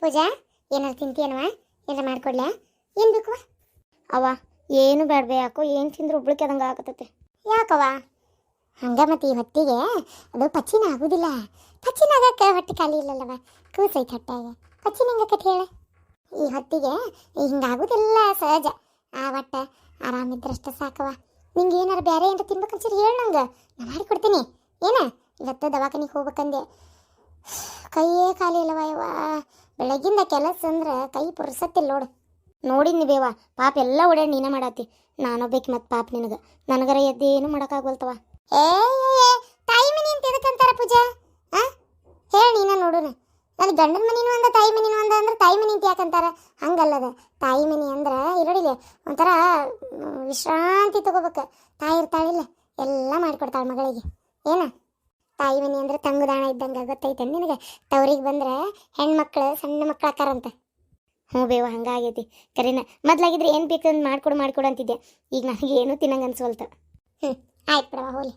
ಪೂಜಾ ಏನಾರು ತಿಂತೀಯನವ? ಏನಾರ ಮಾಡ್ಕೊಡ್ಲಾ? ಏನು ಬೇಕವ? ಅವ ಏನು ಬೇಡವೆ, ಯಾಕೋ ಏನು ತಿಂದ್ರೆ ಉಬ್ಳಿಕೆ ಅದಂಗೆ ಆಗತ್ತೈತೆ. ಯಾಕವ ಹಂಗ? ಮತ್ತೆ ಈ ಹೊತ್ತಿಗೆ ಅದು ಪಚ್ಚಿನ ಆಗುದಿಲ್ಲ. ಪಚ್ಚಿನ ಆಗಕ್ಕೆ ಹೊಟ್ಟೆ ಖಾಲಿ ಇಲ್ಲಲ್ಲವ, ಕೂಸೈತೆ ಹೊಟ್ಟೆಗೆ. ಪಚ್ಚಿನ ಹೆಂಗಕತಿ ಹೇಳ? ಈ ಹೊತ್ತಿಗೆ ಹಿಂಗಾಗುದಿಲ್ಲ, ಸಹಜ. ಒಟ್ಟು ಆರಾಮಿದ್ರಷ್ಟ ಸಾಕವ. ನಿಂಗೆ ಏನಾರು ಬೇರೆ ಏನಾರು ತಿನ್ಬೇಕನ್ಸರಿ ಹೇಳು, ನಂಗೆ ನಾ ಮಾಡಿಕೊಡ್ತೀನಿ. ಏನ ಇವತ್ತು ದವಾಖಾನಿಗೆ ಹೋಗ್ಬೇಕಂದೆ, ಕೈಯೇ ಖಾಲಿ ಇಲ್ಲವ ಯವ್ವ. ಬೆಳಗಿಂದ ಕೆಲಸ ಅಂದ್ರೆ ಕೈ ಪುರ್ಸತ್ತಿಲ್ಲ ನೋಡು. ನೋಡಿದ್ನಿ ಬೇವ, ಪಾಪ ಎಲ್ಲ ಓಡ್ಯಾಡಿ ನೀನ ಮಾಡತ್ತಿ. ನಾನೊಬ್ಬೇಕಿ ಮತ್ತು ಪಾಪ ನಿನಗೆ. ನನಗರ ಎದ್ದೇನು ಮಾಡೋಕ್ಕಾಗೋಲ್ತವ. ತಾಯಿ ಮನಿ ಅಂತ ಎದಕ್ಕಂತಾರ ಪೂಜಾ? ಹೇಳಿ ನೀನ ನೋಡೋಣ. ನನ್ನ ಗಂಡನ ಮನಿನೂ ಅಂದ ತಾಯಿ ಮನಿನೂ ಅಂದ ಅಂದ್ರೆ ತಾಯಿ ಮನಿ ಅಂತ ಯಾಕಂತಾರ? ಹಂಗಲ್ಲದ. ತಾಯಿ ಮನಿ ಅಂದ್ರೆ ಇರೋಡಿಲ್ಲ ಒಂಥರ ವಿಶ್ರಾಂತಿ ತಗೋಬೇಕು. ತಾಯಿ ಇರ್ತಾಳಿಲ್ಲ, ಎಲ್ಲ ಮಾಡಿಕೊಡ್ತಾಳೆ ಮಗಳಿಗೆ. ಏನ ತಾಯಿ ಮನಿ ಅಂದ್ರೆ ತಂಗುದಾಣ ಇದ್ದಂಗೆ, ಗೊತ್ತೈತೆ ನಿನಗೆ? ತವ್ರಿಗೆ ಬಂದ್ರೆ ಹೆಣ್ಮಕ್ಳು ಸಣ್ಣ ಮಕ್ಳು ಆಕಾರಂತ. ಹ್ಞೂ ಬೇವ, ಹಂಗಾಗೈತಿ ಕರೀನ. ಮೊದ್ಲಾಗಿದ್ರೆ ಏನು ಬೇಕು ಅಂತ ಮಾಡಿಕೊಡು ಅಂತಿದ್ದೆ. ಈಗ ನನಗೆ ಏನೂ ತಿನ್ನಂಗೆ ಅನ್ಸೋಲ್ತ. ಆಯ್ತು ಬಿಡವ, ಹೋಲಿ.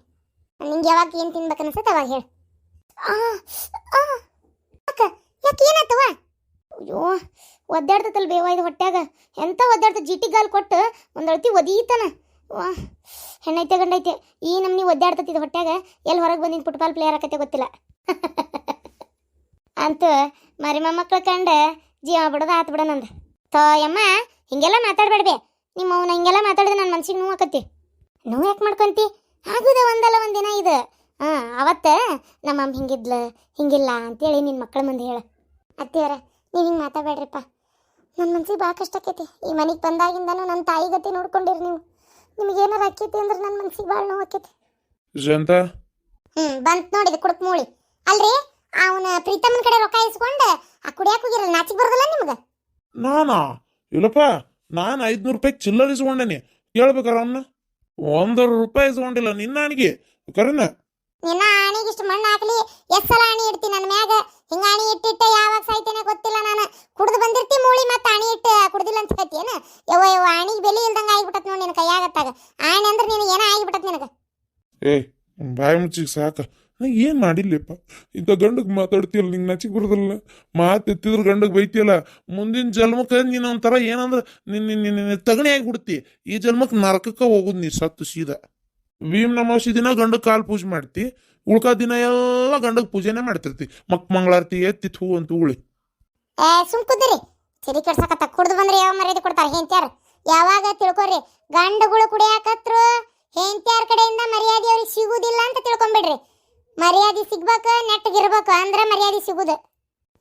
ನಿಂಗೆ ಯಾವಾಗ ಏನು ತಿನ್ಬೇಕು ಅನ್ಸುತ್ತೆ ಅವಾಗ ಹೇಳು. ಅಕ್ಕ ಯಾಕೆ ಏನಾಯ್ತವ? ಅಯ್ಯೋ ಒದ್ದಾಡ್ತತಲ್ಲ ಬೇವ ಇದು ಹೊಟ್ಯಾಗ. ಎಂತ ಒದ್ದಾಡ್ತ, ಜಿಟಿಗಾಲ್ ಕೊಟ್ಟು ಒಂದಳತಿ ಒದೀತಾನ. ವಾ, ಹೆಣ್ಣೈತೆ ಗಂಡೈತೆ ಈ ನಮ್ನಿ ಒದ್ದಾಡ್ತತಿದ್ದು ಹೊಟ್ಯಾಗ. ಎಲ್ಲಿ ಹೊರಗೆ ಬಂದಿದ್ದು ಫುಟ್ಬಾಲ್ ಪ್ಲೇಯರ್ ಆಕತ್ತೆ ಗೊತ್ತಿಲ್ಲ. ಅಂತೂ ಮರಿ ಮೊಮ್ಮಕ್ಳು ಕಂಡು ಜೀವ ಬಿಡೋದು ಆತು ಬಿಡ ನಂದು. ಯಮ್ಮ ಹಿಂಗೆಲ್ಲ ಮಾತಾಡ್ಬೇಡ್ಬೆ. ನಿಮ್ಮ ಅವನ ಹಿಂಗೆಲ್ಲ ಮಾತಾಡಿದ್ರೆ ನನ್ನ ಮನ್ಸಿಗೆ ನೋವು ಆಕತಿ. ನೋವು ಯಾಕೆ ಮಾಡ್ಕೊಂತಿ? ಆಗುದ ಒಂದಲ್ಲ ಒಂದಿನ ಇದು. ಅವತ್ತು ನಮ್ಮಮ್ಮ ಹಿಂಗಿದ್ಲು ಹಿಂಗಿಲ್ಲ ಅಂತೇಳಿ ನಿನ್ನ ಮಕ್ಕಳ ಮುಂದೆ ಹೇಳು. ಅತ್ತಿಯವರ ನೀವು ಹಿಂಗೆ ಮಾತಾಡ್ಬೇಡ್ರಿಪ್ಪ. ನನ್ನ ಮನ್ಸಿಗೆ ಭಾಳ ಕಷ್ಟ ಆಕೈತಿ. ಈ ಮನೆಗೆ ಬಂದಾಗಿಂದನೂ ನನ್ನ ತಾಯಿ ಗತಿ ನೋಡ್ಕೊಂಡಿರಿ ನೀವು. ನಿಮಗೇನಾರು ಆಕೈತಿ ಅಂದ್ರೆ ನನ್ನ ಮನ್ಸಿಗೆ ಭಾಳ ನೋವು ಆಕೈತಿ. ಬಂತು ನೋಡಿದ ಕುಡುಕ್ ಮೂಳಿ. ಅಲ್ರಿ ಅವನ ಪ್ರೀತಮ್ಮನ ಕಡೆ ರೊಕ್ಕ ಇಸ್ಕೊಂಡು ಆ ಕುಡಿಯಾಕ ಹೋಗಿರಲ್ಲ, ನಾಚಿಗೆ ಬರೋದಿಲ್ಲ ನಿಮ್ಗೆ? ನಾನಾ? ಇಲ್ಲಪ್ಪ, ನಾನು 500 ರೂಪಾಯಿ ಚಿಲ್ಲರ್ ಇಸ್ಕೊಂಡೇನಿ. ಕೇಳ್ಬೇಕಾರ ಅವನ್ನ. 1 ರೂಪಾಯಿ ಇಸ್ಕೊಂಡಿಲ್ಲ ನಿನ್ನ ಅಣಿಗೆ ಕರೆನ. ನಿನ್ನ ಆಣಿಗೆ ಇಷ್ಟು ಮಣ್ಣು ಹಾಕಲಿ, ಎಷ್ಟು ಸಲ ಆಣಿ ಇಡ್ತೀನಿ ನನ್ನ ಮ್ಯಾಗ. ಹಿಂಗ ಆಣಿ ಇಟ್ಟಿಟ್ಟ ಯಾವಾಗ ಸಾಯ್ತೇನೆ ಗೊತ್ತಿಲ್ಲ. ನಾನು ಕುಡ್ದು ಬಂದಿರ್ತಿ ಮೂಳಿ ಮತ್ತೆ ಆಣಿ ಇಟ್ಟು ಕುಡ್ದಿಲ್ಲ ಅಂತ ಕತ್ತೀನ? ಯವ್ವ ಆಣಿಗೆ ಬೆಲೆ ಇಲ್ದಂಗೆ ಆಗಿಬಿಟ್ಟತ್ ನೋಡಿ ನಿನ್ನ ಕೈಯಾಗತ್ತಾಗ. ಆಣಿ ಅಂದ್ರೆ ನಿನಗೆ ಏನೋ ಆಗಿಬಿಟ್ಟತ್ ನಿನಗೆ. ಬಾಯಿ ಮುಚ್ಚಿಗೆ ಸಾಕ. ನಾ ಏನು ಮಾಡಿಲ್ಲಪ್ಪ. ಇಂಥ ಗಂಡಗೆ ಮಾತಾಡ್ತೀಯಲ್ಲ, ನಿಂಗೆ ನಚಿಗೆ ಬರೋದಲ್ಲ. ಮಾತು ಎತ್ತಿದ್ರು ಗಂಡಗೆ ಬೈತಿಯಲ್ಲ. ಮುಂದಿನ ಜನ್ಮಕ್ಕೆ ನೀನು ಒಂಥರ ಏನಂದ್ರೆ ನಿನ್ನ ತಗಣಿ ಆಗಿಬಿಡ್ತಿ. ಈ ಜನ್ಮಕ್ಕೆ ನರಕಕ್ಕೆ ಹೋಗುದು ನೀ ಸತ್ತು ಸೀದಾ. ಭೀಮ್ ನಮಾಸಿ ದಿನ ಗಂಡಗೆ ಕಾಲು ಪೂಜೆ ಮಾಡ್ತಿ, ಉಳ್ಕಾ ದಿನ ಎಲ್ಲ ಗಂಡಗೆ ಪೂಜೆನೇ ಮಾಡ್ತಿರ್ತಿ. ಮಂಗಳಾರತಿ ಎತ್ತಿ ಹೂ ಅಂತ ಉಳಿ. ಸುಮ್ಕುದಿರಿ, ಸರಿ ಕೆಡ್ಸಕತ್ತ. ಕುಡ್ದು ಬಂದ್ರೆ ಯಾವ ಮರ್ಯಾದೆ ಕೊಡ್ತಾರೆ ಹೆಂತ್ಯಾರ? ಯಾವಾಗ ತಿಳ್ಕೊರಿ, ಗಂಡುಗಳು ಕುಡಿಯಾಕತ್ರು ಹೆಂತ್ಯಾರ ಕಡೆಯಿಂದ ಮರ್ಯಾದೆ ಅವ್ರಿಗೆ ಸಿಗುದಿಲ್ಲ ಅಂತ ತಿಳ್ಕೊಂಬಿಡ್ರಿ. ಮರ್ಯಾದೆ ಸಿಗ್ಬೇಕು, ನೆಟ್ಟಗಿರ್ಬೇಕು, ಅಂದ್ರೆ ಮರ್ಯಾದೆ ಸಿಗುದು.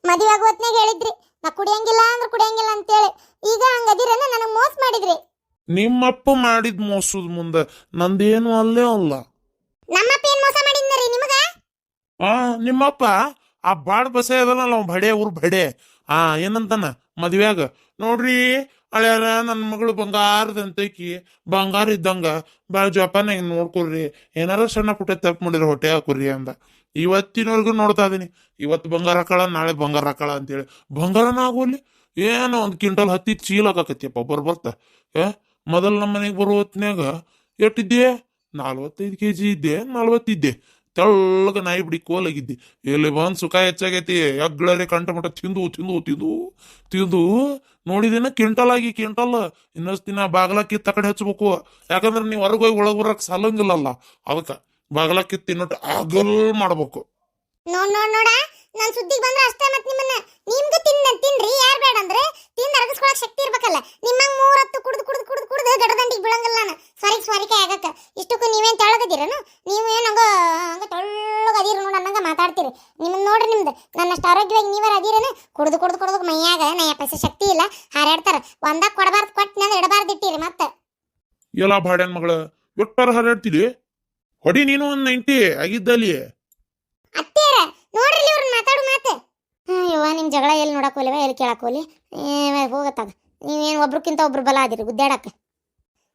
ಮದುವೆ ಆಗೋತ್ನಾಗ ಹೇಳಿದ್ರಿ ನಾ ಕುಡಿಯಂಗಿಲ್ಲ ಅಂದ್ರೆ ಕುಡಿಯಂಗಿಲ್ಲ ಅಂತೇಳಿ. ಈಗ ಹಂಗದಿರನ ನನಗೆ ಮೋಸ ಮಾಡಿದ್ರಿ. ನಿಮ್ಮಪ್ಪ ಮಾಡಿದ ಮೋಸದ ಮುಂದೆ ನಂದೇನು ಅಲ್ಲೇ ಅಲ್ಲ. ನಮ್ಮಪ್ಪ ಏನ್ ಮೋಸ ಮಾಡಿದ್ರಿ ನಿಮಗ? ನಿಮ್ಮಪ್ಪ ಆ ಬಾಡ್ ಬಸೆ ಅದಲ್ಲ ನಾವು ಬಡೆ ಊರು ಬಡೆ. ಏನಂತಾನ ಮದ್ವ್ಯಾಗ, ನೋಡ್ರಿ ಹಳ್ಯಾರ ನನ್ನ ಮಗಳು ಬಂಗಾರದಂತೈಕಿ, ಬಂಗಾರ ಇದ್ದಂಗ ಭಾಳ ಜೋಪಾನಾಗಿ ನೋಡ್ಕೊಡ್ರಿ, ಏನಾರ ಸಣ್ಣ ಪುಟ್ಟ ತಪ್ಪು ಮಾಡಿದ್ರೆ ಹೊಟ್ಟೆ ಹಾಕುರ್ರಿ ಅಂದ. ಇವತ್ತಿನವರೆಗೂ ನೋಡ್ತಾ ಇದೀನಿ. ಇವತ್ತು ಬಂಗಾರ ಹಾಕಳ, ನಾಳೆ ಬಂಗಾರ ಹಾಕಳ ಅಂತೇಳಿ. ಬಂಗಾರನ ಆಗೋಲಿ ಏನೋ 1 ಕ್ವಿಂಟಲ್ ಹತ್ತಿ ಚೀಲ ಹಾಕತ್ತಿಯಪ್ಪ ಬರ್ತಾ. ಮೊದಲು ನಮ್ಮ ಮನೆಗೆ ಬರೋ ಹೊತ್ನ್ಯಾಗ ಎಷ್ಟಿದ್ದೆ? 45 kg ಇದ್ದೆ, 40 ಇದ್ದೆ. ತೆಳ್ಳಗ ನಾಯಿ ಬಿಡಿ ಕೋಲಾಗಿದ್ದಿ. ಇಲ್ಲಿ ಬಂದು ಸುಖ ಹೆಚ್ಚಾಗೈತಿ. ಎಗ್ಳರೆ ಕಂಠ ಮಠ ತಿಂದು ತಿಂದು ತಿಂದು ತಿಂದು ನೋಡಿದೇನ ಕ್ವಿಂಟಲ್ ಆಗಿ ಕ್ವಿಂಟಲ್. ಇನ್ನಷ್ಟು ದಿನ ಬಾಗ್ಲಾಕಿತ್ತ ಕಡೆ ಹಚ್ಬೇಕು. ಯಾಕಂದ್ರೆ ನೀವು ಹೊರಗೆ ಹೋಗಿ ಒಳಗೆ ಬರಕ್ ಸಾಲಂಗಿಲ್ಲಲ್ಲ. ಅದಕ್ಕೆ ಬಾಗ್ಲಾಕಿತ್ ತಿನ್ನೋಟ್ ಆಗಲ್ ಮಾಡ್ಬೇಕು. ನೋಡ್ ನಾನ್ ಸುದ್ದಿಗೆ ಬಂದ್ರೆ ಅಷ್ಟೇ. ಮತ್ ನಿಮ್ಗೂ ತಿನ್ರಿ, ಯಾರು ಬೇಡ ಅಂದ್ರೆ ತಿಂದು ಅರಗಿಸ್ಕೊಳಕ್ ಶಕ್ತಿ ಇರ್ಬೇಕಲ್ಲ. ನಿಮ್ಮಂಗ್ 3 ಹೊತ್ತು ಕುಡ್ದು ಗಡದಂಡಿಗೆ ಬೀಳಂಗಿಲ್ಲ ನಾನು. ಸ್ವಾರಿಕೆ ಆಗಕ್ಕ. ಇಷ್ಟಕ್ಕೂ ನೀವೇನ್ ತೆಳಗದಿರನು? ನೀವೇನ್ ಹಂಗ ತೆಳ್ಳಗದಿರ ನೋಡ ಅನ್ನಂಗ ಮಾತಾಡ್ತೀರಿ. ನಿಮ್ಮನ್ನ ನೋಡ್ರಿ, ನಿಮ್ದು ನನ್ನಷ್ಟು ಆರೋಗ್ಯವಾಗಿ ನೀವರ ಅದಿರನು? ಕುಡ್ದು ಮೈಯಾಗ 9 ಪೈಸೆ ಶಕ್ತಿ ಇಲ್ಲ, ಹಾರಾಡ್ತಾರ. ಒಂದಾಗ ಕೊಡಬಾರ್ದು, ಕೊಟ್ಟಿನ ಇಡಬಾರ್ದು ಇಟ್ಟಿರಿ. ಮತ್ತೆ ಎಲ್ಲ ಬಾಡ್ಯಾನ ಮಗಳ ಒಟ್ಟಾರ ಹಾರಾಡ್ತಿಲಿ. ಹೊಡಿ ನೀನು 90 ಆಗಿದ್ದಲ್ಲಿ. ಅತ್ತೇರ ನೋಡ್ರಿ ಇವ್ರನ್ನ ಮಾತಾಡು ಮಾತು. ಯವ್ವ ನಿಮ್ ಜಗಳ ಎಲ್ಲಿ ನೋಡಕ್ ಹೋಲಿವ, ಎಲ್ಲಿ ಕೇಳಕ್ ಹೋಲಿ? ಹೋಗತ್ತಾಗ ನೀವೇನು ಒಬ್ರಕ್ಕಿಂತ ಒಬ್ರು ಬಲ ಆದಿರಿ ಗುದ್ದಾಡಕ್ಕ.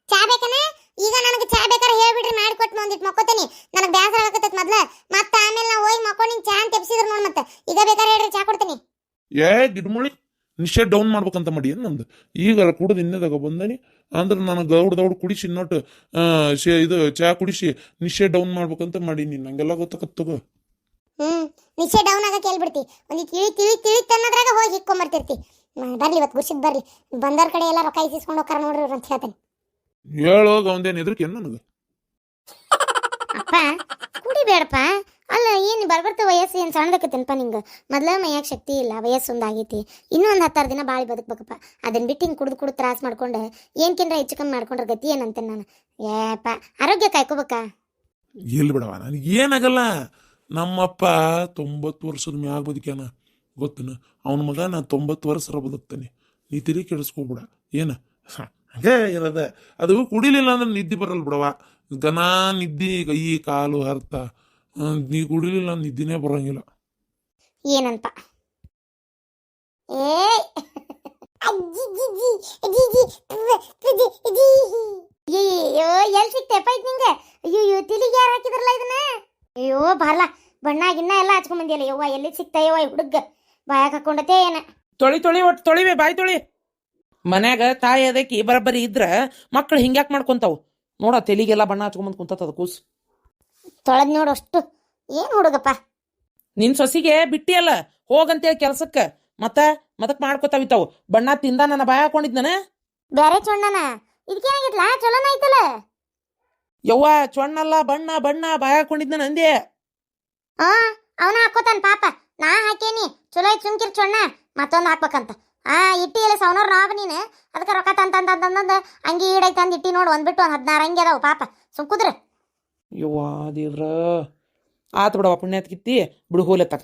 ಚಾ ಬೇಕನ? ಈಗ ನನಗೆ ಚಾ ಬೇಕಾರೆ ಹೇಳ್ಬಿಡ್ರಿ, ಮಾಡಿಕೊಟ್ಟು ಒಂದಿಟ್ಟು ಮಕ್ಕೋತೀನಿ. ನನಗೆ ಬೇಸರ ಆಗತ್ತೈತೆ ಮೊದ್ಲ. ಮತ್ತೆ ಆಮೇಲೆ ನಾವು ಹೋಗಿ ಮಕ್ಕೊಂಡು ಚಾ ಅಂತ ಎಪ್ಸಿದ್ರು ನೋಡಿ. ಮತ್ತೆ ಈಗ ಬೇಕಾರೆ ಹೇಳ್ರಿ, ಚಾ ಕೊಡ್ತೀನಿ. ಗಿಡ್ಮುಳಿ ನಿಶ್ಚಯ ಡೌನ್ ಮಾಡ್ಬೇಕಂತ ಮಾಡಿ ನಮ್ದು. ಈಗ ಕುಡ್ದು ಇನ್ನದಾಗ ಬಂದನಿ ಅಂದ್ರೆ ನನಗೆ ದೌಡ್ ಕುಡಿಸಿ ಇನ್ನೊಟ್ಟು ಇದು ಚಾ ಕುಡಿಸಿ ನಿಶ್ಚಯ ಡೌನ್ ಮಾಡ್ಬೇಕಂತ ಮಾಡೀನಿ. ನಂಗೆಲ್ಲ ಗೊತ್ತಾಗತ್ತಗೋ. ನಿಶ್ಚಯ ಡೌನ್ ಆಗಕ್ಕೆ ಹೇಳ್ಬಿಡ್ತಿ ಒಂದು ತಿಳಿ ಅನ್ನೋದ್ರಾಗ ಹೋಗಿ ಹಿಕ್ಕೊಂಬರ್ತಿರ್ತಿ. ಬರ್ಲಿ ಇವತ್ತು ಗುರ್ಸಿದ್ ಬರ್ಲಿ, ಬಂದವ್ರ ಕಡೆ ಎಲ್ಲ ರೊಕ್ಕ ಇಸ್ಕೊಂಡು ಹೋಗ್ತಾರ ನೋಡ್ರಿ ಇವ್ರು ಅಂತ ಹೇಳ್ತಾನೆ. ಹೇಳೋಗ ಅವಂದೇನು ಎದ್ರಿಕೆ ನನಗೆ. ಅಪ್ಪ ಕುಡಿಬೇಡಪ್ಪ. ಅಲ್ಲ ಏನು ಬರ್ಬರ್ತ ವಯಸ್ಸು ಏನು ಸಣ್ಣದಕ್ಕತ್ತೇನಪ್ಪ ನಿಂಗೆ? ಮೊದ್ಲ ಮೈಯಾಗ ಶಕ್ತಿ ಇಲ್ಲ, ವಯಸ್ಸು ಒಂದಾಗೈತಿ, ಇನ್ನೂ ಒಂದು 10 ದಿನ ಬಾಳಿ ಬದುಕ್ಬೇಕಪ್ಪ. ಅದನ್ನ ಬಿಟ್ಟು ಹಿಂಗೆ ಕುಡ್ದು ತ್ರಾಸ ಮಾಡ್ಕೊಂಡು ಏನ್ಕಿಂದ್ರ ಹೆಚ್ಚು ಕಮ್ಮಿ ಮಾಡ್ಕೊಂಡ್ರೆ ಗತಿ ಏನಂತೇನೆ ನಾನು. ಏಪ್ಪ ಆರೋಗ್ಯ ಕಾಯ್ಕೋಬೇಕಾ? ಇಲ್ಲಿ ಬಿಡವ, ನನಗೆ ಏನಾಗಲ್ಲ. ನಮ್ಮಪ್ಪ 90 ವರ್ಷದ ಮ್ಯಾಗ ಬದುಕ್ಯಾನ ಗೊತ್ತನ. ಅವನ ಮಗ ನಾ 90 ವರ್ಷ ಬದುಕ್ತಾನೆ. ನೀ ತಿರಿ ಕೆಡಿಸ್ಕೊಬಿಡ ಏನ. ಹಂಗೆ ಇರದ ಅದು ಕುಡಿಲಿಲ್ಲ ಅಂದ್ರೆ ನಿದ್ದೆ ಬರಲ್ಲ ಬಿಡವ. ದನ ನಿದ್ದೆ ಕೈ ಕಾಲು ಹರ್ತ, ನೀ ಕುಡಿಲಿಲ್ಲ ನಿದ್ದಿನೇ ಬರಂಗಿಲ್ಲ. ಏನಂತ ಏ ಅಯ್ಯೋ ಎಲ್ಲಿ ಸಿಕ್ತೇಪ ಇದು ನಿಂಗೆ? ಅಯ್ಯೋ ತಿಲಿಗೆ ಯಾರು ಹಾಕಿದ್ರಲ್ಲ ಇದನ್ನ? ಅಯ್ಯೋ ಬಾರ್ಲ ಬಣ್ಣ ಗಿಣ್ಣ ಎಲ್ಲ ಹಚ್ಕೊಂಡ್ ಬಂದಿಯಲ್ಲ ಯವ್ವ. ಎಲ್ಲಿ ಸಿಕ್ತ ಯವ್ವ ಈ ಹುಡುಗ? ಬಾಯಾಗ ಹಾಕೊಂಡತೆ ಏನ? ತೊಳಿ ಒಟ್ಟು ತೊಳಿವೆ, ಬಾಯಿ ತೊಳಿ. ಮನ್ಯಾಗ ತಾಯಿ ಅದಕ್ಕೆ ಬರಬ್ಬರಿ ಇದ್ರ ಮಕ್ಳು ಹಿಂಗ್ಯಾಕ್ ಮಾಡ್ಕೊಂತಾವು ನೋಡ. ತೆಲಿಗೆಲ್ಲ ಬಣ್ಣ ಹಚ್ಕೊಂಬಂದ್ ಕುಂತದ ಕೂಸು. ತೊಳೆದ್ ನೋಡು ಅಷ್ಟು. ಏನ್ ಹುಡುಗಪ್ಪ ನಿನ್ ಸೊಸಿಗೆ ಬಿಟ್ಟಿಯಲ್ಲ ಹೋಗಂತೇಳಿ ಕೆಲ್ಸಕ್ಕ, ಮತಕ್ ಮಾಡ್ಕೊತಾವಿತಾವು. ಬಣ್ಣ ತಿಂದ ನನ್ನ ಬಾಯ ಹಾಕೊಂಡಿದ್ನ. ಬ್ಯಾರೆ ಚೊಣ್ಣನ ಇದಕ್ಕೇನಾಗಿತ್ಲಾ? ಚಲೋನ ಐತಲ್ಲ. ಯವ್ವ ಚೊಣ್ಣಲ್ಲ, ಬಣ್ಣ ಬಾಯ ಹಾಕೊಂಡಿದ್ನ ಅಂದೆ. ಅವನ ಹಾಕೋತಾನ ಪಾಪ. ನಾ ಹಾಕೇನಿ ಚಲೋ ಐತ್ ಸುಮ್ಕಿರ್ ಚೊಣ್ಣ. ಮತ್ತೊಂದು ಹಾಕ್ಬೇಕಂತ ಇಟ್ಟಿ ಎಲ್ಲ ಸೌನವ್ರ ನಾವ್ ನೀನು ಅದಕ್ಕೆ ರೊಕ್ಕ ತಂತಂದ ಅಂಗಿ ಈಡೈತೆ ಅಂದ್ ಇಟ್ಟಿ ನೋಡು. ಒಂದ್ ಬಿಟ್ಟು ಒಂದ್ 16 ಅಂಗಿ ಅದಾವ ಪಾಪ. ಸುಮ್ಕುದ್ರ ಯವ್ವ ದೇವ್ರ ಆತು ಬಿಡವ. ಪುಣ್ಯಾತ್ ಕಿತ್ತಿ ಬಿಡು ಹೋಲತ್ತಾಗ.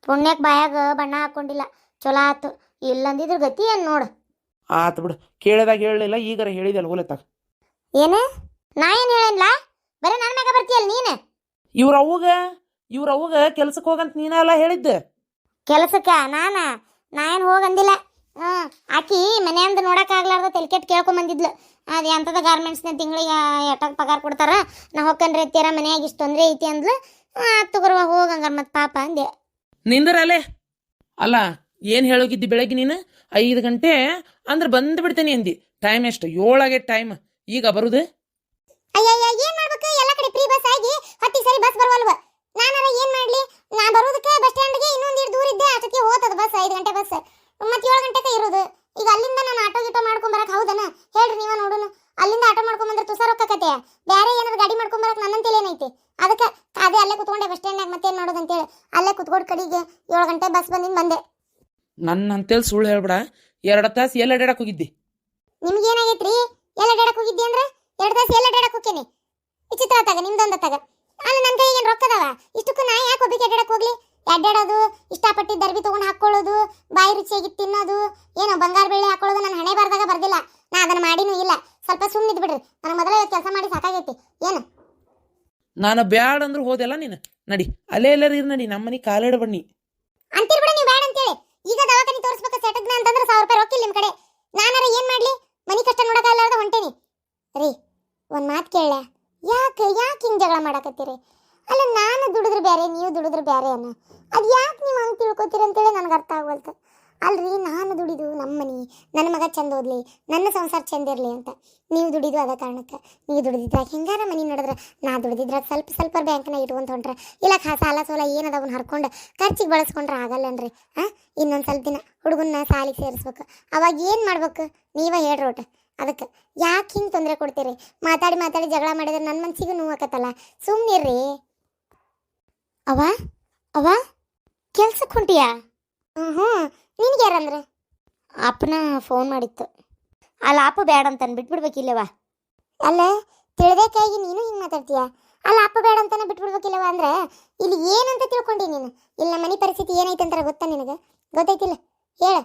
ಪುಣ್ಯಕ್ ಬಾಯಾಗ ಬಣ್ಣ ಹಾಕೊಂಡಿಲ್ಲ, ಚಲೋ ಆತು. ಇಲ್ಲಂದಿದ್ರ ಗತಿ ಏನ್ ನೋಡು. ಆತು ಬಿಡು, ಕೇಳಿದಾಗ ಹೇಳಲಿಲ್ಲ, ಈಗಾರ ಹೇಳಿದಲ್ಲ ಹೋಲತ್ತಾಗ. ಏನ ನಾ ಏನ್ ಹೇಳೇನ್ಲಾ? ಬರೀ ನನ್ನ ಮ್ಯಾಗ ಬರ್ತೀಯಲ್ಲ ನೀನ್. ಇವ್ರ ಅವ್ಗ ಕೆಲ್ಸಕ್ಕೆ ಹೋಗಂತ ನೀನೆಲ್ಲ ಹೇಳಿದ್ದ. ಕೆಲಸಕ್ಕ ನಾ ಏನ್ ಹೋಗಂದಿಲ್ಲ. ಆಕಿ ಮನೆಯಂದು ನೋಡಕ್ ಆಗ್ಲಾರ್ದ ತೆಲ್ಕೆಟ್ ಕೇಳ್ಕೊಂಡ್ ಬಂದಿದ್ಲು. ಅದು ಎಂಥದ ಗಾರ್ಮೆಂಟ್ಸ್ನ ತಿಂಗಳಿಗೆ ಎಷ್ಟಾಗ ಪಗಾರ ಕೊಡ್ತಾರ, ನಾ ಹೊಕ್ಕನ್ರಿ ಎತ್ತೀರ ಮನ್ಯಾಗ ಇಷ್ಟು ತೊಂದ್ರೆ ಐತಿ ಅಂದ್ಲು. ತಗೋರುವ ಹೋಗಂಗಾರ ಮತ್ ಪಾಪ ಅಂದೆ. ನಿಂದ್ರಲ್ಲೇ ಅಲ್ಲ ಏನ್ ಹೇಳೋಗಿದ್ದಿ ಬೆಳಗ್ಗೆ ನೀನು? 5 ಗಂಟೆ ಅಂದ್ರೆ ಬಂದು ಬಿಡ್ತೇನೆ ಅಂದಿ. ಟೈಮ್ ಎಷ್ಟು? 7 ಆಗೈತೆ ಟೈಮ್. ಈಗ ಬರುದು? ಅಯ್ಯಯ್ಯ ಏನ್ ಮಾಡ್ಬೇಕು? ಎಲ್ಲ ಕಡೆ ಫ್ರೀ ಬಸ್ ಆಗಿ ಹೊತ್ತಿ ಸರಿ ಬಸ್ ಬರವಲ್ವ. ನಾನಾರ ಏನ್ ಮಾಡ್ಲಿ? ನಾ ಬರೋದಕ್ಕೆ ಬಸ್ ಸ್ಟ್ಯಾಂಡ್ಗೆ ಇನ್ನೊಂದು ದೂರ ಇದ್ದೆ, ಅಷ್ಟಕ್ಕೆ ಹೋತದ ಬಸ್. 5 ಗಂಟೆ ಬಸ್ ಮತ್ತೆ 7 ಗಂಟೆಗೆ ಇರೋದು. ಈಗ ಅಲ್ಲಿಂದ ನಾನು ಆಟೋ ಗೀಟೋ ಮಾಡ್ಕೊಂಡ್ ಬರಕ್ ಹೌದನ ಹೇಳ್ರಿ ನೀವ ನೋಡುನು. ಅಲ್ಲಿಂದ ಆಟೋ ಮಾಡ್ಕೊಂಡ್ ಬಂದ್ರೆ ತುಸಾರ ಹೋಗಕತೆ. ಬೇರೆ ಏನಾದ್ರು ಗಾಡಿ ಮಾಡ್ಕೊಂಡ್ ಬರಕ್ ನನ್ನಂತೇಳಿ ಏನೈತಿ? ಅದಕ್ಕೆ ಅದೇ ಅಲ್ಲೇ ಕುತ್ಕೊಂಡೆ ಬಸ್ ಸ್ಟ್ಯಾಂಡ್ನಾಗ. ಮತ್ತೇನ್ ಮಾಡೋದು ಅಂತೇಳಿ ಅಲ್ಲೇ ಕುತ್ಕೊಂಡು ಕಡೆಗೆ 7 ಗಂಟೆ ಬಸ್ ಬಂದಿದ್ದು ಬಂದೆ. ನನ್ನ ಅಂತೇಳಿ ಸುಳ್ಳು ಹೇಳ್ಬೇಡ. 2 ತಾಸು ಎಲ್ಲ ಅಡ್ಯಾಡಕ್ ಹೋಗಿದ್ದಿ. ನಿಮ್ಗೆ ಏನಾಗೈತ್ರಿ? ಎಲ್ಲ ಅಡ್ಯಾಡಕ್ ಹೋಗಿದ್ದಿ ಅಂದ್ರೆ 2 ತಾಸು ಎಲ್ಲ ಅಡ್ಯಾಡಕ್ ಹೋಗ್ತೇನೆ. ವಿಚಿತ್ರ ಆತಾಗ ನಿಮ್ದೊಂದತ್ತಾಗ. ಅಲ್ಲ ನನ್ನ ಕೈಗೆ ಏನು ರೊಕ್ಕದವ? ಇಷ್ಟಕ್ಕೂ ನಾ ಯಾಕೆ ಒಬ್ಬಕ್ಕೆ ಅಡ್ಯಾಡಕ್ ಹೋಗ್ಲಿ? ಅಡ್ಡಾಡೋದು, ಇಷ್ಟಪಟ್ಟು ದರ್ಬಿ ತಗೊಂಡು ಹಾಕೊಳ್ಳೋದು, ಬಾಯಿ ರುಚಿಯಾಗಿ ತಿನ್ನೋದು, ಏನೋ ಬಂಗಾರ ಬೆಳ್ಳಿ ಹಾಕೊಳ್ಳೋದು ನನ್ನ ಹಣೆ ಬಾರ್ದಾಗ ಬರ್ದಿಲ್ಲ. ನಾ ಅದನ್ನ ಮಾಡಿನೂ ಇಲ್ಲ. ಸ್ವಲ್ಪ ಸುಮ್ಮನಿದ್ ಬಿಡ್ರಿ. ನನಗೆ ಮೊದಲೇ ಕೆಲಸ ಮಾಡಿ ಸಾಕಾಗೈತಿ. ಏನು ನಾನು ಬ್ಯಾಡ ಅಂದ್ರೂ ಹೋದೆಲ್ಲ ನೀನು. ನಡಿ ಅಲ್ಲೇ ಎಲ್ಲರೂ ಇರ್ ನಡಿ, ನಮ್ಮನೆ ಕಾಲಿಡ ಬನ್ನಿ ಅಂತೀರ್ ಬಿಡ ನೀವು ಬ್ಯಾಡ ಅಂತೇಳಿ. ಈಗ ದವಾಖಾನೆ ತೋರಿಸ್ಬೇಕು ಸೆಟಗ್ನ ಅಂತಂದ್ರೆ 1000 ರೂಪಾಯಿ ರೊಕ್ಕಿಲ್ಲ ನಿಮ್ಮ ಕಡೆ. ನಾನಾರ ಏನ್ ಮಾಡ್ಲಿ? ಮನಿ ಕಷ್ಟ ನೋಡಕ್ಕಾಗಲಾರ್ದ ಹೊಂಟೇನಿ ರೀ. ಒಂದ್ ಮಾತು ಕೇಳ, ಯಾಕೆ ಹಿಂಗ್ ಜಗಳ ಮಾಡಾಕತ್ತೀರಿ? ಅಲ್ಲ ನಾನು ದುಡಿದ್ರೆ ಬೇರೆ, ನೀವು ದುಡಿದ್ರೆ ಬೇರೆ ಅನ್ನ. ಅದು ಯಾಕೆ ನೀವು ಹಂಗೆ ತಿಳ್ಕೊತೀರಿ ಅಂತೇಳಿ ನನಗೆ ಅರ್ಥ ಆಗವಲ್ತು. ಅಲ್ರಿ ನಾನು ದುಡಿದು ನಮ್ಮ ಮನೆ, ನನ್ನ ಮಗ ಚಂದ ಓದ್ಲಿ, ನನ್ನ ಸಂಸಾರ ಚಂದ ಇರಲಿ ಅಂತ ನೀವು ದುಡಿದು ಅದ ಕಾರಣಕ್ಕೆ. ನೀವು ದುಡಿದಿದ್ರಾಗ ಹೆಂಗಾರ ಮನೆ ನಡೆದ್ರೆ, ನಾ ದುಡಿದಿದ್ರಾಗ ಸ್ವಲ್ಪ ಬ್ಯಾಂಕ್ನಾಗ ಇಟ್ಕೊಂತ ಹೊಂಟ್ರೆ, ಇಲ್ಲ ಸಾಲ ಸೋಲ ಏನದವನ್ನ ಹರ್ಕೊಂಡು ಖರ್ಚಿಗೆ ಬಳಸ್ಕೊಂಡ್ರೆ ಆಗಲ್ಲನ್ರಿ. ಇನ್ನೊಂದು ಸ್ವಲ್ಪ ದಿನ ಹುಡುಗನ್ನ ಸಾಲಿಗೆ ಸೇರಿಸ್ಬೇಕು. ಅವಾಗ ಏನು ಮಾಡ್ಬೇಕು ನೀವೇ ಹೇಳ್ರಿ ಒಟ್ಟು. ಅದಕ್ಕೆ ಯಾಕೆ ಹಿಂಗೆ ತೊಂದರೆ ಕೊಡ್ತೀರಿ? ಮಾತಾಡಿ ಜಗಳ ಮಾಡಿದ್ರೆ ನನ್ನ ಮನ್ಸಿಗೂ ನೋವು ಆಕತ್ತಲ್ಲ. ಸುಮ್ಮನಿರ್ರಿ. ಅವ ಕೆಲ್ಸಕ್ಕೆ ಹೊಂಟಿಯಾ? ಹ್ಞೂ ನಿನಗೆ ಯಾರಂದ್ರೆ? ಅಪ್ಪನ ಫೋನ್ ಮಾಡಿತ್ತು. ಅಲ್ಲ ಅಪ್ಪ ಬೇಡ ಅಂತಾನೆ ಬಿಟ್ಬಿಡ್ಬೇಕಿಲ್ಲವ. ಅಲ್ಲ ತಿಳಿದೇಕಾಗಿ ನೀನು ಹಿಂಗೆ ಮಾತಾಡ್ತೀಯ? ಅಲ್ಲ ಅಪ್ಪ ಬೇಡ ಅಂತಾನೆ ಬಿಟ್ಬಿಡ್ಬೇಕಿಲ್ಲವ ಅಂದ್ರೆ ಇಲ್ಲಿ ಏನಂತ ತಿಳ್ಕೊಂಡಿ ನೀನು? ಇಲ್ಲಿ ನಮ್ಮ ಮನೆ ಪರಿಸ್ಥಿತಿ ಏನೈತೆ ಅಂತಾರೆ ಗೊತ್ತಾ ನಿನಗೆ? ಗೊತ್ತೈತಿಲ್ಲ? ಹೇಳ.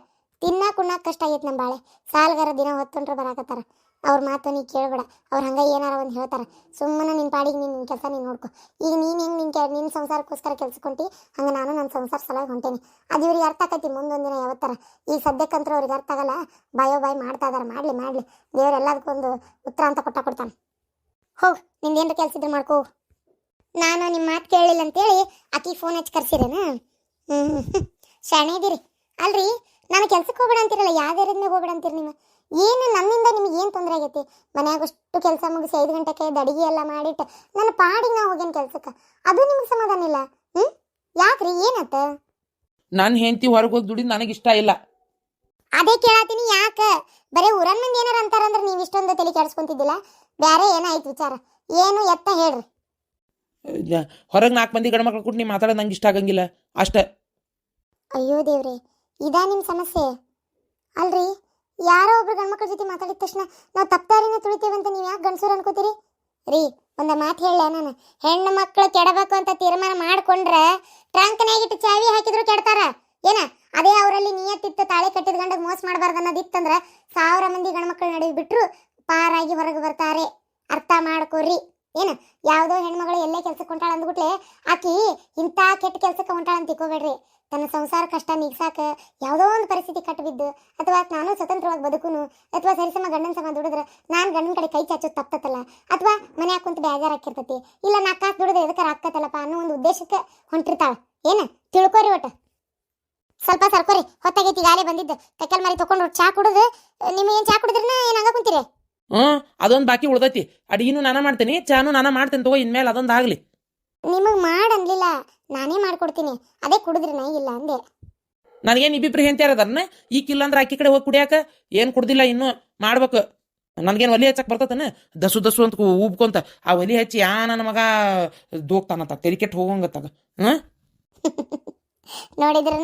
ತಿನ್ನಾಕ ಉಣ್ಣಾಕ ಕಷ್ಟ ಆಗೈತೆ ನಮ್ಮ ಬಾಳೆ. ಸಾಲ್ಗಾರ ದಿನ ಹೊತ್ತೊಂಡ್ರೆ ಬರಾಕತ್ತಾರ. ಅವ್ರ ಮಾತು ನೀ ಕೇಳಬೇಡ. ಅವ್ರು ಹಂಗೆ ಏನಾರ ಒಂದು ಹೇಳ್ತಾರೆ. ಸುಮ್ಮನೆ ನಿನ್ನ ಪಾಡಿಗೆ ನಿನ್ನ ಕೆಲಸ ನೀನು ನೋಡ್ಕೊ. ಈಗ ನೀನು ಹೆಂಗೆ ನಿನ್ನ ಸಂಸಾರಕ್ಕೋಸ್ಕರ ಕೆಲ್ಸಕೊಂಟಿ, ಹಂಗೆ ನಾನು ನನ್ನ ಸಂಸಾರ ಸಲುವಾಗಿ ಹೊಂಟೇನಿ. ಅದು ಇವ್ರಿಗೆ ಅರ್ಥ ಆಕತಿ ಮುಂದೊಂದು ದಿನ ಯಾವತ್ತರ. ಈಗ ಸದ್ಯಕ್ಕಂತೂ ಅವ್ರಿಗೆ ಅರ್ಥ ಆಗಲ್ಲ. ಬಾಯೋ ಬಾಯಿ ಮಾಡ್ತಾ ಇದಾರೆ. ಮಾಡಲಿ ದೇವ್ರು ಎಲ್ಲದಕ್ಕೊಂದು ಉತ್ತರ ಅಂತ ಕೊಡ್ತಾನೆ. ಹೋಗು ನಿಂದೇನು ಕೆಲಸ ಇದ್ರೆ ಮಾಡ್ಕೋ. ನಾನು ನಿಮ್ಮ ಮಾತು ಕೇಳಲಿಲ್ಲ ಅಂತೇಳಿ ಆಕಿ ಫೋನ್ ಹಚ್ಚಿ ಕರ್ಸಿರೇನ? ಶಾಣೆ ಇದೀರಿ ಅಲ್ರಿ. ನಾನು ಕೆಲ್ಸಕ್ಕೆ ಹೋಗ್ಬೇಡ ಅಂತಿರಲ್ಲ, ಯಾವ್ದಾರದ್ಮೇಲೆ ಹೋಗ್ಬೇಡ ಅಂತೀರಿ ನೀವು? ಏನು ನಮ್ಮಿಂದ ನಿಮ್ಗೆ ಏನು ತೊಂದರೆ ಆಗೈತಿ? ಮನ್ಯಾಗಷ್ಟು ಕೆಲಸ ಮುಗಿಸಿ 5 ಗಂಟೆಗೆ ಅಡಿಗೆ ಎಲ್ಲ ಮಾಡಿಟ್ಟು ನನ್ನ ಪಾಡಿಗೆ ನಾವು ಹೋಗೇನು ಕೆಲ್ಸಕ್ಕೆ? ಅದು ನಿಮ್ಗೆ ಸಮಾಧಾನ ಇಲ್ಲ? ಯಾಕ್ರಿ ಏನತ್ತ? ನನ್ನ ಹೆಂಡತಿ ಹೊರಗೆ ಹೋಗಿ ದುಡಿದು ನನಗೆ ಇಷ್ಟ ಇಲ್ಲ. ಅದೇ ಕೇಳಾತೀನಿ ಯಾಕ? ಬರೀ ಊರನ್ ಮಂದಿ ಏನಾರ ಅಂತಾರಂದ್ರೆ ನೀವು ಇಷ್ಟೊಂದು ತಲೆ ಕೆಡಿಸ್ಕೊಂತಿದ್ದಿಲ್ಲ. ಬ್ಯಾರೆ ಏನಾಯ್ತು ವಿಚಾರ? ಏನು ಎತ್ತ ಹೇಳ್ರಿ. ಹೊರಗೆ 4 ಮಂದಿ ಗಂಡ್ಮಕ್ಳು ಕೊಟ್ಟು ನೀ ಮಾತಾಡೋದು ನಂಗೆ ಇಷ್ಟ ಆಗಂಗಿಲ್ಲ ಅಷ್ಟೇ. ಅಯ್ಯೋ ದೇವ್ರೆ, ಇದಾ ನಿಮ್ಮ ಸಮಸ್ಯೆ? ಅಲ್ರಿ, ಯಾರೋ ಒಬ್ರು ಗಂಡ್ಮಕ್ಳ ಜೊತೆ ಮಾತಾಡಿದ ತಕ್ಷಣ ನಾವು ತಪ್ಪಾರಿನ ತುಳಿತೇವೆ ಅಂತ ನೀವು ಯಾಕೆ ಗಂಡಸೂರು ಅನ್ಕೋತೀರಿ? ರೀ, ಒಂದು ಮಾತು ಹೇಳ ನಾನು, ಹೆಣ್ಣು ಮಕ್ಕಳು ಕೆಡಬೇಕು ಅಂತ ತೀರ್ಮಾನ ಮಾಡ್ಕೊಂಡ್ರೆ ಟ್ರಂಕ್ನಾಗಿಟ್ಟು ಚಾವಿ ಹಾಕಿದ್ರು ಕೆಡ್ತಾರ ಏನ? ಅದೇ ಅವರಲ್ಲಿ ನಿಯತ್ತಿತ್ತು ತಾಳೆ ಕಟ್ಟಿದ ಗಂಡಗೆ ಮೋಸ ಮಾಡಬಾರ್ದು ಅನ್ನೋದಿತ್ತಂದ್ರೆ 1000 ಮಂದಿ ಗಂಡ್ಮಕ್ಳು ನಡುವೆ ಬಿಟ್ಟರು ಪಾರಾಗಿ ಹೊರಗೆ ಬರ್ತಾರೆ. ಅರ್ಥ ಮಾಡ್ಕೋರಿ. ಏನು ಯಾವುದೋ ಹೆಣ್ಮಗಳು ಎಲ್ಲೇ ಕೆಲ್ಸಕ್ಕೆ ಹೊಂಟಾಳ ಅಂದ್ಬಿಟ್ಲೆ ಆಕಿ ಇಂಥ ಕೆಟ್ಟ ಕೆಲ್ಸಕ್ಕೆ ಹೊಂಟಾಳ ಅಂತ ತಿಳ್ಕೊಬೇಡ್ರಿ. ತನ್ನ ಸಂಸಾರ ಕಷ್ಟ ನೀಗ್ಸಾಕ ಯಾವುದೋ ಒಂದು ಪರಿಸ್ಥಿತಿ ಕಟ್ಟಬಿದ್ದು ಅಥವಾ ನಾನು ಸ್ವತಂತ್ರವಾಗಿ ಬದುಕುನು ಅಥವಾ ಸರಿಸಮ ಗಂಡನ ಸಮ ದುಡಿದ್ರೆ ನಾನು ಗಂಡನ ಕಡೆ ಕೈ ಚಾಚೋದು ತಪ್ಪತ್ತಲ್ಲ, ಅಥವಾ ಮನೆ ಹಾಕುಂತ ಬೇಜಾರು ಹಾಕಿರ್ತೈತಿ, ಇಲ್ಲ 4 ಕಾಸು ದುಡಿದ್ರೆ ಎದಕ್ಕೆ ಹಾಕತ್ತಲ್ಲಪ್ಪ ಅನ್ನೋ ಒಂದು ಉದ್ದೇಶಕ್ಕೆ ಹೊಂಟಿರ್ತಾಳ. ಏನು ತಿಳ್ಕೊರಿ ಒಟ್ಟು. ಸ್ವಲ್ಪ ಸರ್ಕೋರಿ, ಹೊತ್ತಾಗೈತಿ ಗಾಳಿ ಬಂದಿದ್ದು. ಕೈಕಲ್ ಮಾರಿ ತೊಗೊಂಡು ಚಾ ಕುಡಿದು ನಿಮಗೇನು ಚಾ ಕುಡಿದ್ರನ್ನ ಏನು ಹಂಗ ಕುಂತೀರಿ? ಅದೊಂದು ಬಾಕಿ ಉಳ್ದೈತಿ. ಅಡಿಗೆನೂ ನಾನ ಮಾಡ್ತೀನಿ, ಚಾನು ನಾನ ಮಾಡ್ತೇನೆ ತಗೋ. ಇನ್ಮೇಲೆ ಅದೊಂದು ಆಗಲಿ. ನಿಮಗೆ ಮಾಡನ್ಲಿಲ್ಲ, ನಾನೇ ಮಾಡ್ಕೊಡ್ತೀನಿ. ಅದೇ ಕುಡಿದ್ರಿ ನಾ ಇಲ್ಲ ಅಂದೆ. ನನಗೇನು ಇಬ್ಬಿಬ್ರು ಹೆಂಡ್ತಿಯಾರ ಅದನ್ನ ಈಕಿಲ್ಲ ಅಂದ್ರೆ ಆಕಿ ಕಡೆ ಹೋಗಿ ಕುಡಿಯಾಕ ಏನು ಕುಡ್ದಿಲ್ಲ ಇನ್ನೂ ಮಾಡ್ಬೇಕು. ನನಗೇನು ಒಲಿ ಹಚ್ಚಕ್ಕೆ ಬರ್ತತನ? ದಸು ದಸು ಅಂತ ಉಬ್ಕೊಂತ ಆ ಒಲಿ ಹಚ್ಚಿ ನನ್ನ ಮಗ ದೋಗ್ತಾನತ್ತ ತೆರಿ ಕೆಟ್ಟು ಹೋಗಂಗತ್ತಾಗ. ನೋಡಿದ್ರ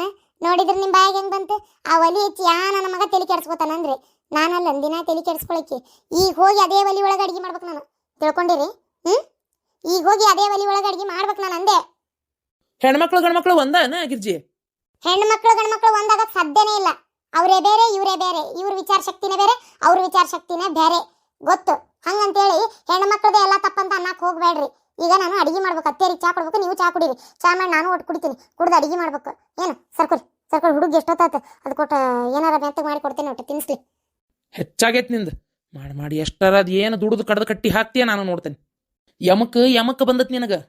ನಿಮ್ಮ ಬಾಯಿಗೆ ಹೆಂಗ್ ಬಂತು? ಆ ಒಲಿ ಹಚ್ಚಿ ನನ್ನ ಮಗ ತಲೆ ಕೆಡ್ಸ್ಕೊತಾನಂದ್ರೆ ನಾನಲ್ಲ ದಿನ ತಲೆ ಕೆಡ್ಸ್ಕೊಳಕ್ಕೆ. ಈಗ ಹೋಗಿ ಅದೇ ಒಲಿ ಒಳಗೆ ಅಡಿಗೆ ಮಾಡ್ಬೇಕು ನಾನು, ತಿಳ್ಕೊಂಡಿರಿ? ಈಗ ಹೋಗಿ ಅದೇ ಒಲಿ ಒಳಗೆ ಅಡಿಗೆ ಮಾಡ್ಬೇಕು ನಾನು ಅಂದೆ. ಹೆಣ್ಮಕ್ಳು ಗಂಡ್ಮಕ್ಳು ಒಂದನ ಗಿರ್ಜಿ? ಹೆಣ್ಣು ಮಕ್ಳು ಗಂಡು ಮಕ್ಳು ಒಂದಾಗಕ್ಕೆ ಸಾಧ್ಯನೇ ಇಲ್ಲ. ಅವರೇ ಬೇರೆ ಇವರೇ ಬೇರೆ. ಇವ್ರ ವಿಚಾರ ಶಕ್ತಿನೇ ಬೇರೆ, ಅವ್ರ ವಿಚಾರ ಶಕ್ತಿನೇ ಬೇರೆ. ಗೊತ್ತು? ಹಂಗಂತೇಳಿ ಹೆಣ್ಣು ಮಕ್ಳದೇ ಎಲ್ಲ ತಪ್ಪಂತ ಅನ್ನಕ್ಕೆ ಹೋಗ್ಬೇಡ್ರಿ. ಈಗ ನಾನು ಅಡಿಗೆ ಮಾಡ್ಬೇಕು, ಅತ್ತೇರಿಗೆ ಚಾ ಕೊಡ್ಬೇಕು, ನೀವು ಚಾ ಕುಡೀರಿ. ಚಾ ಮಾಡಿ ನಾನು ಒಟ್ಟು ಕುಡಿತೀನಿ, ಕುಡ್ದು ಅಡಿಗೆ ಮಾಡ್ಬೇಕು. ಏನು ಸರ್ಕೊರಿ ಹುಡುಗ ಎಷ್ಟೊತ್ತಾಯ್ತು ಅದು ಕೊಟ್ಟು ಏನಾರ ಮೆತ್ತಗೆ ಮಾಡಿ ಕೊಡ್ತೇನೆ, ಒಟ್ಟು ತಿನ್ನಿಸ್ಲಿ. ಹೆಚ್ಚಾಗೈತಿ ನಿಂದು ಮಾಡಿ ಎಷ್ಟರ ಅದು ಏನು ದುಡ್ದು ಕಡ್ದು ಕಟ್ಟಿ ಹಾಕ್ತೀಯ ನಾನು ನೋಡ್ತೇನೆ. ಯಮಕ್ ಬಂದತ್ ನಿನಗೆ.